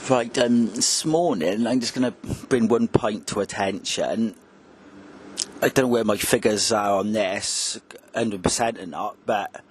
Right, this morning I'm just going to bring one point to attention. I don't know where my figures are on this, 100% or not, but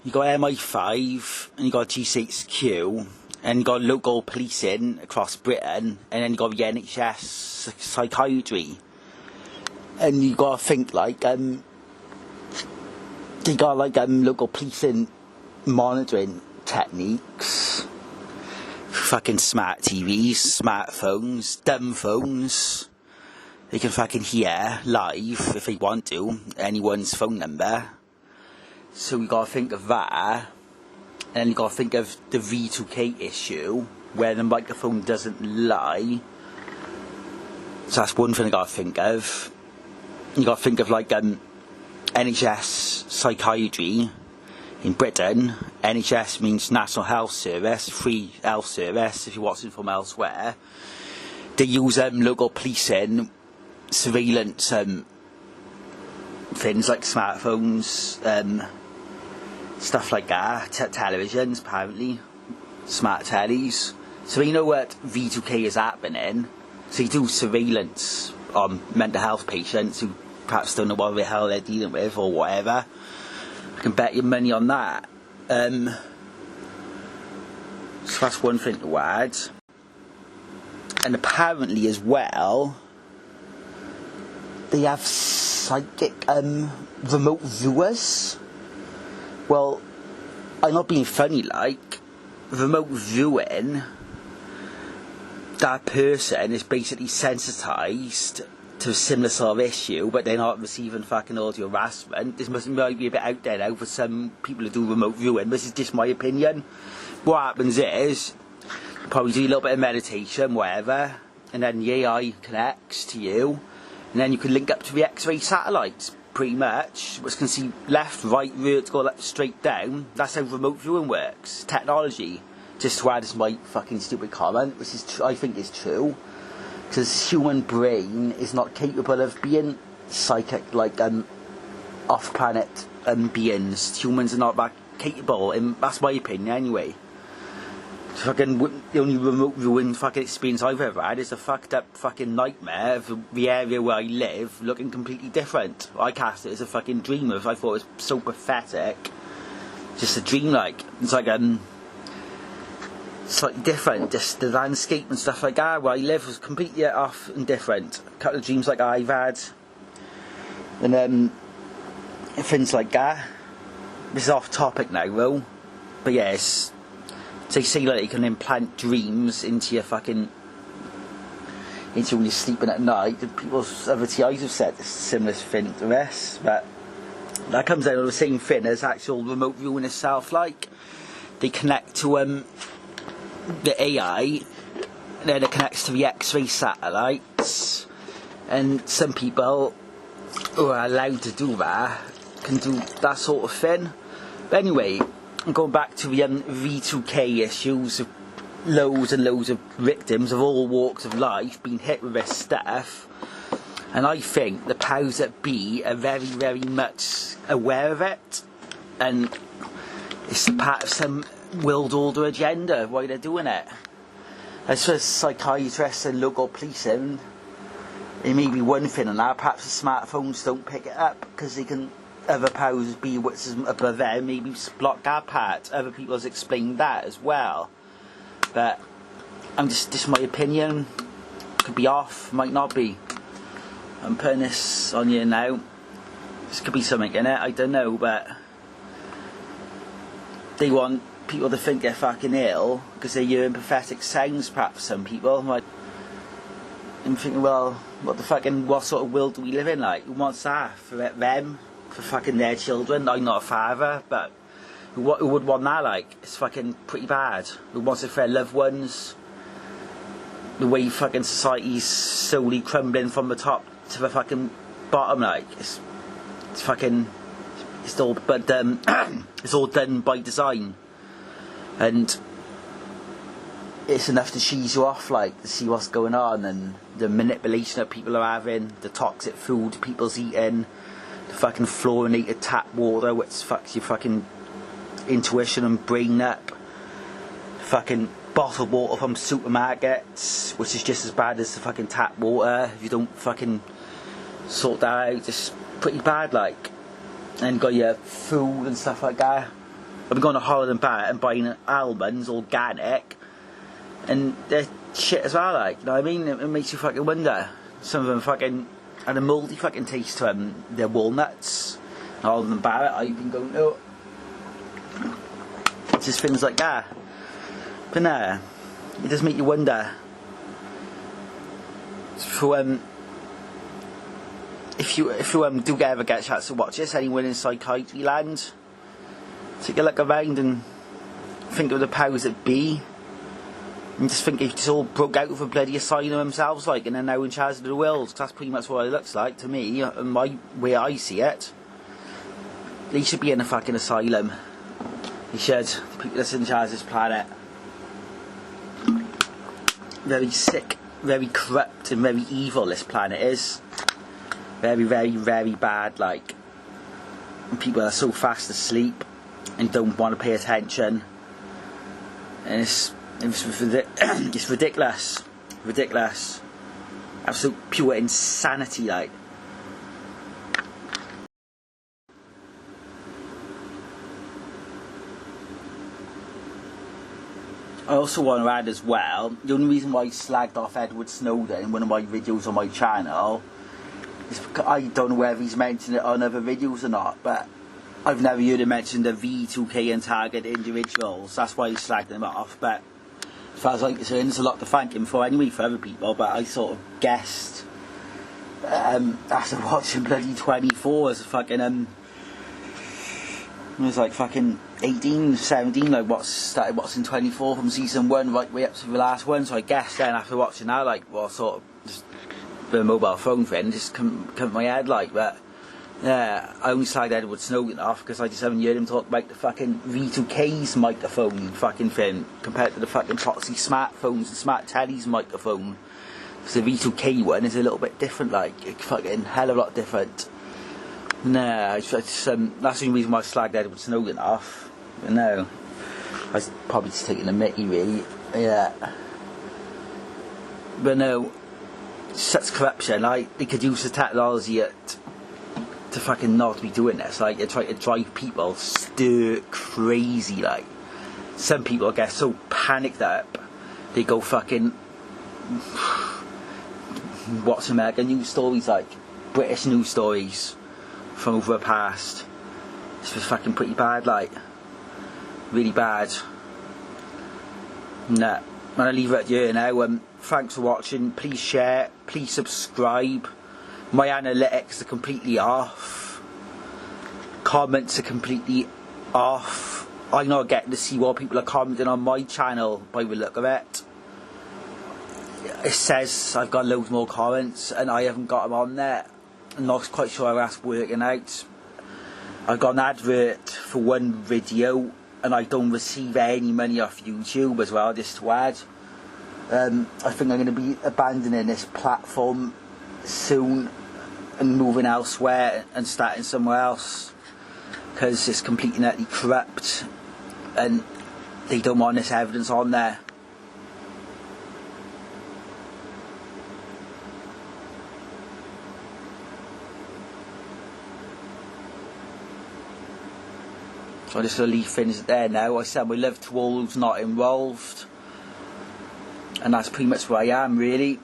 you got MI5 and you got G6Q and you got local policing across Britain, and then you got the NHS psychiatry, and you got to think like they got like local policing monitoring techniques. Fucking smart TVs, smartphones, dumb phones. They can fucking hear live, if they want to, anyone's phone number. So we gotta think of that. And then you gotta think of the V2K issue, where the microphone doesn't lie. So that's one thing I gotta think of. You gotta think of like NHS psychiatry. In Britain, NHS means National Health Service, free health service if you're watching from elsewhere. They use local policing, surveillance things like smartphones, stuff like that, televisions apparently, smart tellies. So they know what V2K is happening, so they do surveillance on mental health patients who perhaps don't know what the hell they're dealing with or whatever. I can bet your money on that. So that's one thing to add. And apparently as well, they have psychic remote viewers. Well, I'm not being funny, like, remote viewing, that person is basically sensitised to a similar sort of issue, but they're not receiving fucking audio harassment. This might be a bit out there now for some people who do remote viewing. This is just my opinion. What happens is, you probably do a little bit of meditation, whatever, and then the AI connects to you, and then you can link up to the X-ray satellites, pretty much, which can see left, right, vertical, left, straight down. That's how remote viewing works. Technology. Just to add as my fucking stupid comment, which is I think is true. Because human brain is not capable of being psychic like off-planet beings. Humans are not that capable, and that's my opinion anyway. Fucking the only remote viewing fucking experience I've ever had is a fucked up fucking nightmare of the area where I live looking completely different. I cast it as a fucking dream of. I thought it was so pathetic. Just a dream, like it's like slightly different, just the landscape and stuff like that where I live was completely off and different. A couple of dreams like I've had, and things like that. This is off topic now though, but yes, they say like you can implant dreams into your fucking, into when you're sleeping at night, and people's other TIs have said a similar thing to this, but that comes out of the same thing as actual remote viewing itself. Like they connect to the AI, and then it connects to the X-ray satellites, and some people who are allowed to do that can do that sort of thing. But anyway, I'm going back to the V2K issues of loads and loads of victims of all walks of life being hit with this stuff, and I think the powers that be are very, very much aware of it, and it's part of some world order agenda why they're doing it. As for psychiatrists and local policing, it may be one thing on that. Perhaps the smartphones don't pick it up because they can, other powers be what's above them, maybe block that part. Other people have explained that as well, but I'm just my opinion. Could be off, might not be. I'm putting this on you now. This could be something in it, I don't know, but they want people to think they're fucking ill because they're hearing pathetic sounds. Perhaps some people like, I'm thinking, well, what sort of world do we live in? Like, who wants that for them, for fucking their children? I'm not a father, but who would want that? Like, it's fucking pretty bad. Who wants it for their loved ones? The way fucking society's slowly crumbling from the top to the fucking bottom, like it's fucking, it's all, but it's all done by design. And it's enough to cheese you off, like, to see what's going on, and the manipulation that people are having, the toxic food people's eating, the fucking fluorinated tap water, which fucks your fucking intuition and brain up. Fucking bottled water from supermarkets, which is just as bad as the fucking tap water if you don't fucking sort that out. It's pretty bad, like. And got your food and stuff like that. I've been going to Holland Barrett and buying almonds, organic, and they're shit as well, like. You know what I mean? It makes you fucking wonder. Some of them fucking had a mouldy fucking taste to them. They're walnuts. Holland Barrett, I've been going to. Just things like that. But no, it does make you wonder. For if you do ever get a chance to watch this, anyone in psychiatry land, take a look around and think of the powers that be, and just think if it's all broke out of a bloody asylum themselves, like, and they're now in charge of the world. Cause that's pretty much what it looks like to me, and my way I see it. They should be in a fucking asylum. They should. The people that's in charge of this planet. Very sick, very corrupt, and very evil this planet is. Very, very, very bad, like. And people are so fast asleep and don't want to pay attention. And it's ridiculous. Ridiculous. Absolute pure insanity, like. I also want to add as well, the only reason why I slagged off Edward Snowden in one of my videos on my channel is because I don't know whether he's mentioned it on other videos or not, but I've never heard him mention the V2K and target individuals. That's why I slagged him off. But as far as I'm concerned, there's a lot to thank him for anyway, for other people. But I sort of guessed after watching bloody 24 as a fucking it was like fucking 18, 17, like started watching 24 from season 1 right way up to the last one. So I guess then after watching that, like, well, sort of just the mobile phone thing just come to my head, like. But yeah, I only slagged Edward Snowden off because I just haven't heard him talk about the fucking V2K's microphone fucking thing compared to the fucking Proxy smartphones and smart telly's microphone. So the V2K one is a little bit different, like, fucking hell of a lot different. No, it's that's the only reason why I slagged Edward Snowden off. But no, I was probably just taking a mickey, really. Yeah. But no, such corruption. Like, they could use the technology to fucking not be doing this. Like, they try to drive people stir crazy. Like, some people get so panicked up they go fucking watch American news stories, like British news stories from over the past. It's just fucking pretty bad, like, really bad. Nah, I'm gonna leave it here now. Thanks for watching. Please share, please subscribe. My analytics are completely off. Comments are completely off. I'm not getting to see what people are commenting on my channel by the look of it. It says I've got loads more comments and I haven't got them on there. I'm not quite sure how that's working out. I've got an advert for one video and I don't receive any money off YouTube as well, just to add. I think I'm going to be abandoning this platform soon and moving elsewhere and starting somewhere else, because it's completely and utterly corrupt and they don't want this evidence on there. So I'm just going to leave things there now. I said my love to all who's not involved. And that's pretty much where I am, really.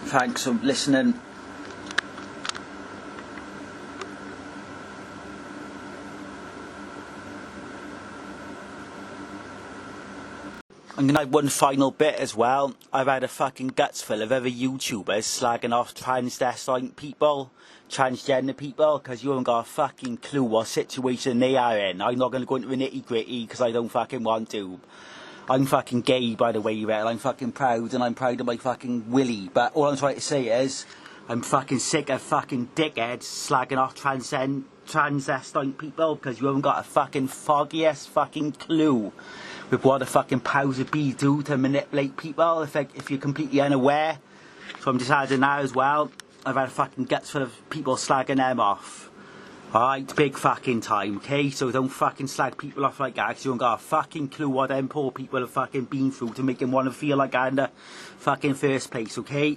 Thanks for listening. I'm going to have one final bit as well. I've had a fucking guts full of other YouTubers slagging off transvestite people, transgender people, because you haven't got a fucking clue what situation they are in. I'm not going to go into the nitty gritty because I don't fucking want to. I'm fucking gay, by the way, you reckon. I'm fucking proud, and I'm proud of my fucking willy. But all I'm trying to say is, I'm fucking sick of fucking dickheads slagging off transvestite people, because you haven't got a fucking foggiest fucking clue with what the fucking powers that be do to manipulate people if you're completely unaware. So I'm just adding that as well. I've had a fucking guts full of people slagging them off. Alright, big fucking time, okay? So don't fucking slag people off like that, because you don't got a fucking clue what them poor people have fucking been through to make them want to feel like that in the fucking first place, okay?